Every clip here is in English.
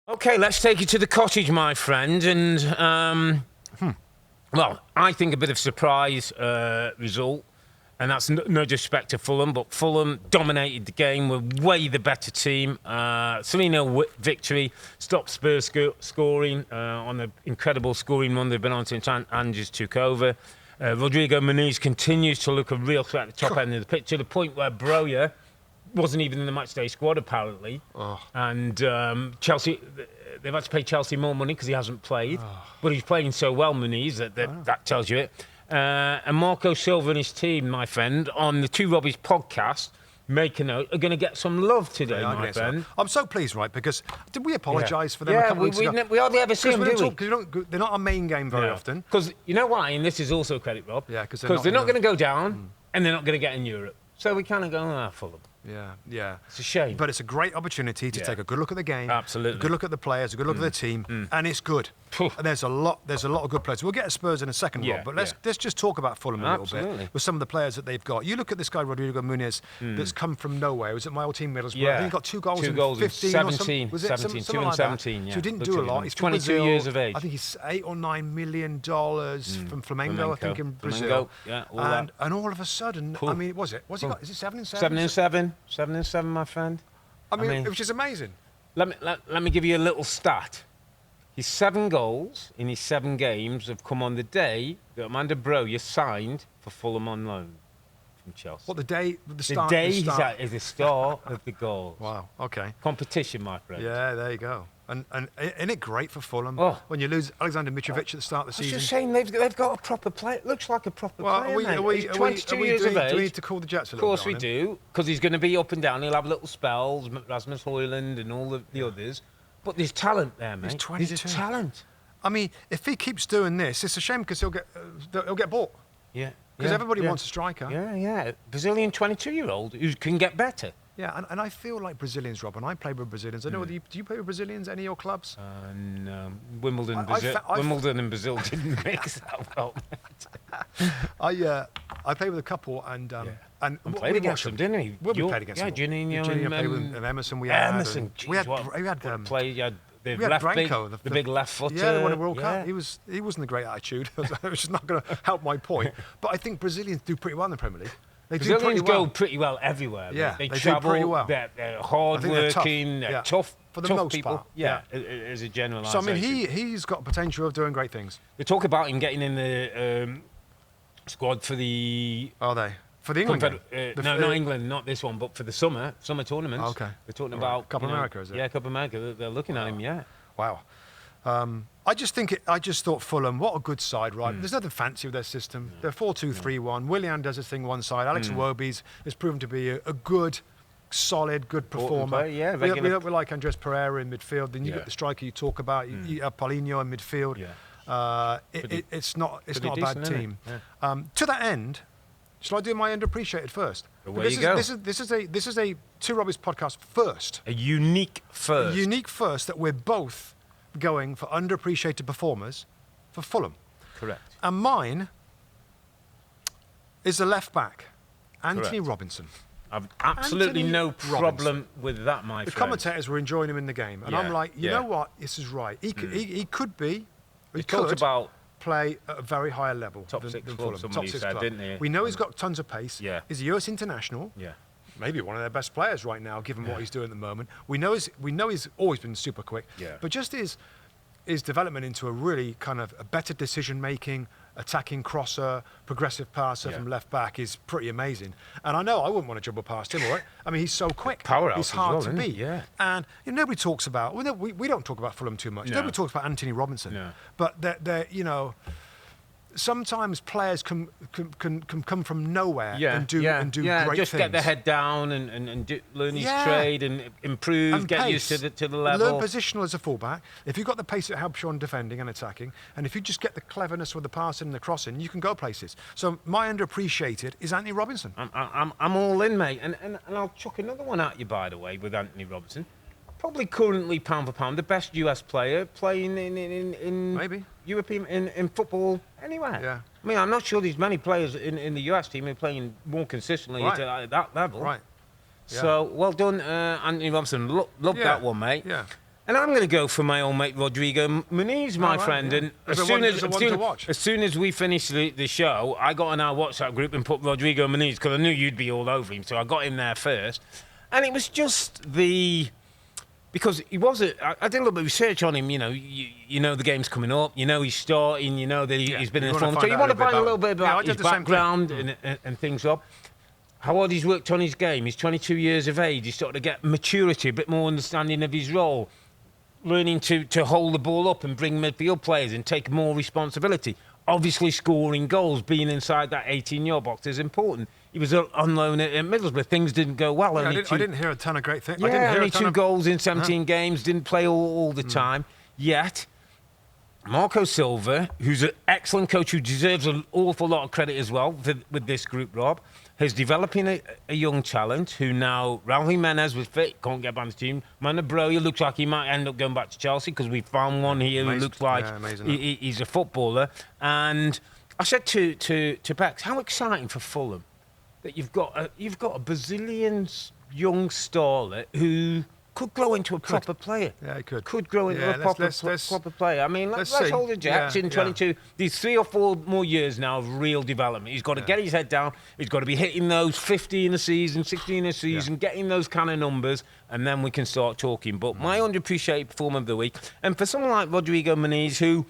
Okay, let's take you to the cottage, my friend. And, well, I think a bit of surprise result. And that's no disrespect to Fulham, but Fulham dominated the game, were way the better team. 3-0 victory, stopped Spurs scoring on the incredible scoring run they've been on since Andrews took over. Rodrigo Muniz continues to look a real threat at the top end of the pitch, to the point where Broja wasn't even in the matchday squad, apparently. Oh. And Chelsea, they've had to pay Chelsea more money because he hasn't played. But he's playing so well, Muniz, that tells you it. And Marco Silva and his team, my friend, on the Two Robbies podcast, make a note, are going to get some love today, my friend. So. I'm so pleased, right? Because did we apologise for them a couple weeks ago? We hardly ever see them, do we? Because they're not our main game very often. Because you know why? And this is also a credit, Rob. Yeah, because they're not going to go down, and they're not going to get in Europe. So we kind of go, Fulham. Yeah. It's a shame. But it's a great opportunity to take a good look at the game. Absolutely. A good look at the players, a good look at the team, and it's good. And there's a lot of good players. We'll get to Spurs in a second, Rob, but let's just talk about Fulham a little bit with some of the players that they've got. You look at this guy, Rodrigo Muniz, that's come from nowhere. He was at my old team, Middlesbrough. I think he got 2 goals in 15 17. Was it 17, 2 like and that? 17, yeah. So he didn't do a lot. He's 22 years of age. I think he's $8 or $9 million from Flamengo, I think, in Brazil. And all of a sudden, I mean, is it 7 and 7? 7 and 7. 7 and 7, my friend. I mean, which is amazing. Let me give you a little stat. His 7 goals in his 7 games have come on the day that Amanda Broja signed for Fulham on loan from Chelsea. What, the start? The day he's at is the start of the goals. Wow, okay. Competition, my friend. Yeah, there you go. And isn't it great for Fulham when you lose Alexander Mitrovic at the start of the season? I was just saying they've got a proper player. It looks like a proper player, mate. He's 22 years of age. Do we need to call the Jets a little bit? Of course we do, because he's going to be up and down. He'll have little spells, Rasmus Højlund and all the others. But there's talent there, mate. He's 22. There's talent. I mean, if he keeps doing this, it's a shame because he'll get bought. Yeah. Because everybody wants a striker. Yeah. Brazilian 22-year-old who can get better. Yeah, and I feel like Brazilians, Rob, and I play with Brazilians. I know, do you play with Brazilians, any of your clubs? No. Wimbledon and Brazil didn't mix that well. I played with a couple, and played against them, didn't he? We played against them. Yeah, Juninho and Emerson. We had Emerson. We had the left Branco, the big left footer. Yeah, won a World Cup. He wasn't a great attitude, which is not going to help my point. But I think Brazilians do pretty well in the Premier League. Brazilians go pretty well everywhere. Yeah, they travel do pretty well. They're hard-working, they're tough for the most people. part. Yeah, as a generalisation. So, I mean, he's got potential of doing great things. They talk about him getting in the squad for the... Are they? For the England not England, not this one, but for the summer tournaments. Oh, okay. They're talking about... Copa America, is it? Yeah, Copa America. They're looking at him, yeah. Wow. I just thought Fulham, what a good side, right? There's nothing fancy with their system. They're 4-2-3-1. Willian does his thing one side. Alex Iwobi's has proven to be a good, solid, good performer. Yeah, we like Andres Pereira in midfield. Then you got the striker you talk about. You have Paulinho in midfield. Yeah. It's not a bad team. Yeah. To that end, shall I do my underappreciated first? Away you go. This is a Two Robbies podcast first. A unique first. A unique first that we're both going for underappreciated performers for Fulham. Correct. And mine is the left back, Anthony Robinson. I've absolutely no problem with that, my friend. The commentators were enjoying him in the game, and I'm like, you know what? This is right. He could play at a very high level Top than 6 Fulham. club, somebody said, didn't he? We know he's got tons of pace. Yeah. He's a US international. Yeah. Maybe one of their best players right now, given what he's doing at the moment. We know he's always been super quick. Yeah. But just his development into a really kind of a better decision-making, attacking crosser, progressive passer from left back is pretty amazing. And I know I wouldn't want to dribble past him, all right? I mean, he's so quick. Powerhouse he's hard to beat. Yeah. And nobody talks about... we don't talk about Fulham too much. No. Nobody talks about Anthony Robinson. No. But they're sometimes players can come from nowhere and do great things. Just get their head down and learn his trade and improve, and get used to the level. Learn positional as a fullback. If you've got the pace, it helps you on defending and attacking. And if you just get the cleverness with the passing and the crossing, you can go places. So my underappreciated is Anthony Robinson. I'm all in, mate. And I'll chuck another one at you, by the way, with Anthony Robinson. Probably currently, pound for pound, the best US player playing in maybe European in football anywhere. Yeah. I mean, I'm not sure there's many players in the US team who are playing more consistently at that level. Right. Yeah. So well done, Anthony Robinson. Love that one, mate. Yeah. And I'm going to go for my old mate Rodrigo Muniz, my friend. Yeah. And as soon as we finished the show, I got in our WhatsApp group and put Rodrigo Muniz because I knew you'd be all over him, so I got him there first. And it was just because he was I did a little bit of research on him. You know the game's coming up. You know he's starting. You know that he's been in the form. So you want to find a little bit about his background and things up. How hard he's worked on his game. He's 22 years of age. He's starting to get maturity, a bit more understanding of his role. Learning to hold the ball up and bring midfield players and take more responsibility. Obviously, scoring goals, being inside that 18-yard box is important. He was on loan at Middlesbrough. Things didn't go well. Yeah, I didn't hear a ton of great things. Yeah, only 2 goals in 17 games. Didn't play all the time. Yet, Marco Silva, who's an excellent coach who deserves an awful lot of credit as well with this group, Rob, is developing a young talent who now, Raul Jimenez was fit, can't get back to the team. Manabroya looks like he might end up going back to Chelsea because we found one here who looks like he's a footballer. And I said to Bex, how exciting for Fulham that you've got a Brazilian young starlet who could grow into a proper player. Yeah, he could. Could grow into a proper player. I mean, let's hold the Jets in 22. These 3 or 4 more years now of real development. He's got to get his head down. He's got to be hitting those 50 in a season, 60 in a season, getting those kind of numbers, and then we can start talking. But my underappreciated performer of the week, and for someone like Rodrigo Muniz, who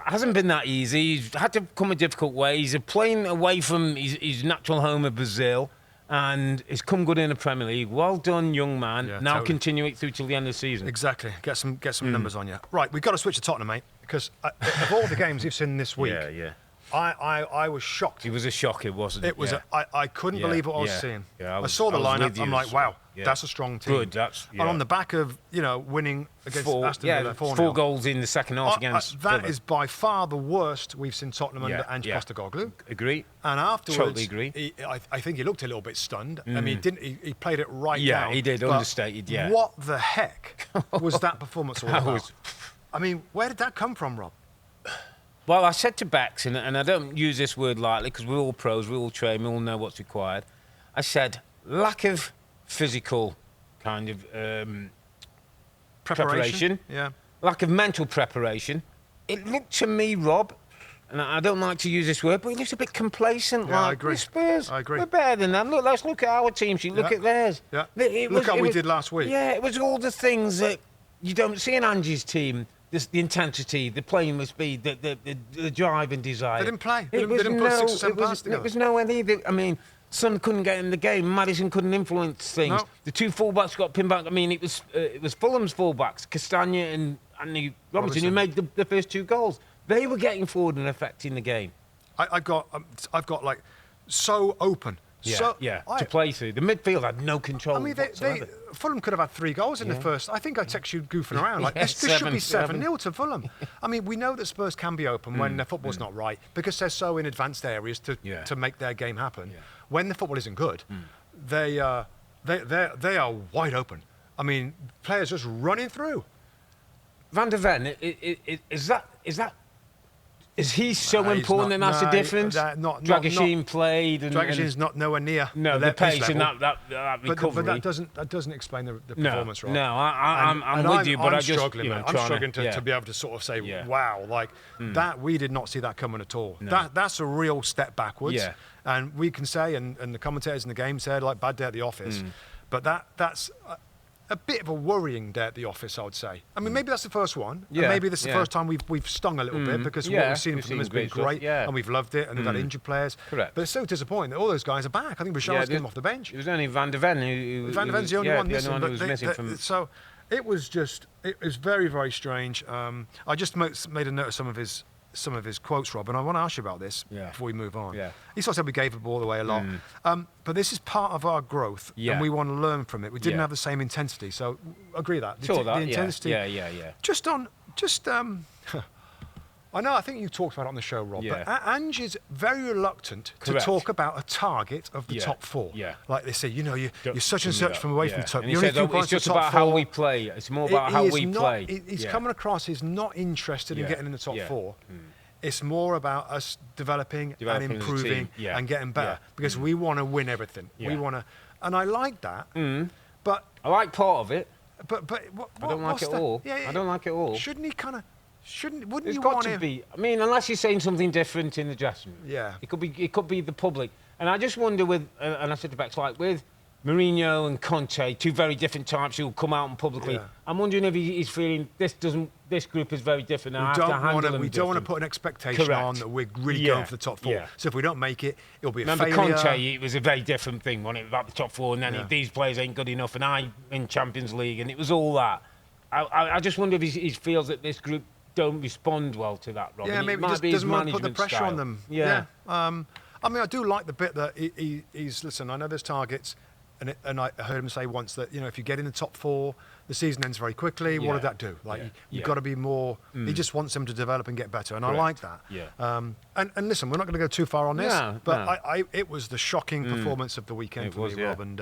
hasn't been that easy, he's had to come a difficult way. He's playing away from his natural home of Brazil. And it's come good in the Premier League. Well done, young man. Now continue it through till the end of the season. Exactly. Get some numbers on you. Right, we've got to switch to Tottenham, mate, because of all the games you've seen this week, I was shocked. It was a shock, it wasn't. It was. I couldn't believe what I was seeing. I saw the lineup. I'm like, wow, that's a strong team. Good. And on the back of winning against Aston Villa 4-0. 4 goals in the second half against that Villa. Is by far the worst we've seen Tottenham under Ange Postecoglou. Agree. And afterwards, totally agree. I think he looked a little bit stunned. I mean, he played it right down. Yeah, he did. Understated. Yeah. What the heck was that performance all about? I mean, where did that come from, Rob? Well, I said to Bex, and I don't use this word lightly because we're all pros, we all train, we all know what's required. I said, lack of physical kind of preparation. Yeah. Lack of mental preparation. It looked to me, Rob, and I don't like to use this word, but it looks a bit complacent. Yeah, like, I agree. Spurs, I agree. We're better than them. Look, let's look at our team sheet. Look at theirs. Yeah. Look how we did last week. Yeah, it was all the things that you don't see in Ange's team. The intensity, the playing speed, the drive and desire. They didn't play. They didn't put 6 or 7 passes together. It was nowhere near. I mean, Son couldn't get in the game. Madison couldn't influence things. No. The 2 fullbacks got pinned back. I mean, it was Fulham's fullbacks, Castagna and Andy Robinson, who made the first 2 goals. They were getting forward and affecting the game. I've got like so open. To play through. The midfield had no control. I mean, Fulham could have had 3 goals in the first. I think I text you goofing around. Like, this should be 7-0 to Fulham. I mean, we know that Spurs can be open when their football's not right because they're so in advanced areas to make their game happen. Yeah. When the football isn't good, they are wide open. I mean, players just running through. Van der Ven, is he so important and that's the difference? Dragusin played. Dragusin's not nowhere near. No, the pace and that recovery. But that doesn't explain the performance, right? No, I'm with you, but I'm struggling, man. I'm struggling to be able to sort of say, wow, like that. We did not see that coming at all. No. That's a real step backwards. Yeah. And we can say, and the commentators in the game said, like, bad day at the office. But that's a bit of a worrying day at the office, I would say. I mean, maybe that's the first one. Yeah, and maybe this is the first time we've stung a little bit because what we've seen from them has been great and we've loved it and they've had injured players. Correct. But it's so disappointing that all those guys are back. I think Bashar came off the bench. It was only Van der Ven who Van der Ven's the only one missing. Who was missing from... So it was very, very strange. I just made a note of some of his quotes, Rob, and I want to ask you about this before we move on. Yeah. He sort of said we gave the ball away a lot. But this is part of our growth, and we want to learn from it. We didn't have the same intensity, so agree that. The intensity. Yeah. I know, I think you talked about it on the show, Rob, but Ange is very reluctant to talk about a target of the top 4. Yeah. Like they say, you're such and such from away from the top. And he said, it's just about how we play. It's more about how we play. He's coming across, he's not interested in getting in the top 4. It's more about us developing and improving and getting better because we want to win everything. We want to, and I like that. But I like part of it. But I don't like it all. Yeah, I don't like it all. Shouldn't he kind of? Wouldn't It's you got want to him? be. I mean, unless you're saying something different in the dressing room. Yeah. It could be the public. And I just wonder with, and I said to Bex, like with Mourinho and Conte, two very different types who'll come out and publicly. Yeah. I'm wondering if he's feeling this group is very different. We don't want to put an expectation on that we're really going for the top 4. Yeah. So if we don't make it, it'll be a failure. failure. Conte, it was a very different thing, wasn't it? About the top 4, and then these players ain't good enough, and I in Champions League, and it was all that. I just wonder if he feels that this group don't respond well to that, Rob. Yeah, maybe he just doesn't want to put the pressure on them. Yeah. I mean, I do like the bit that he's listen, I know there's targets, and I heard him say once that, if you get in the top 4, the season ends very quickly. What did that do? Like, you've got to be more... He just wants them to develop and get better, and I like that. Yeah. And listen, we're not going to go too far on this, it was the shocking performance of the weekend for me, Rob. And,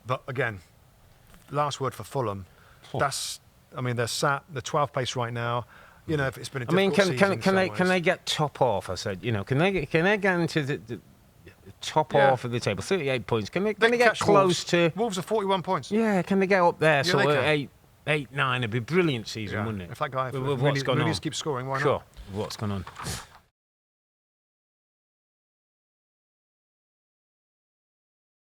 but again, last word for Fulham, they're sat, the 12th place right now. If it's been a difficult season. Can they get top off? I said, can they get into the top half of the table? 38 points. Can they get close to? Wolves are 41 points. Yeah, can they get up there? So 8, 9. It'd be a brilliant season, wouldn't it? If that guy, what's gone on, keeps scoring, why not? Sure. What's gone on?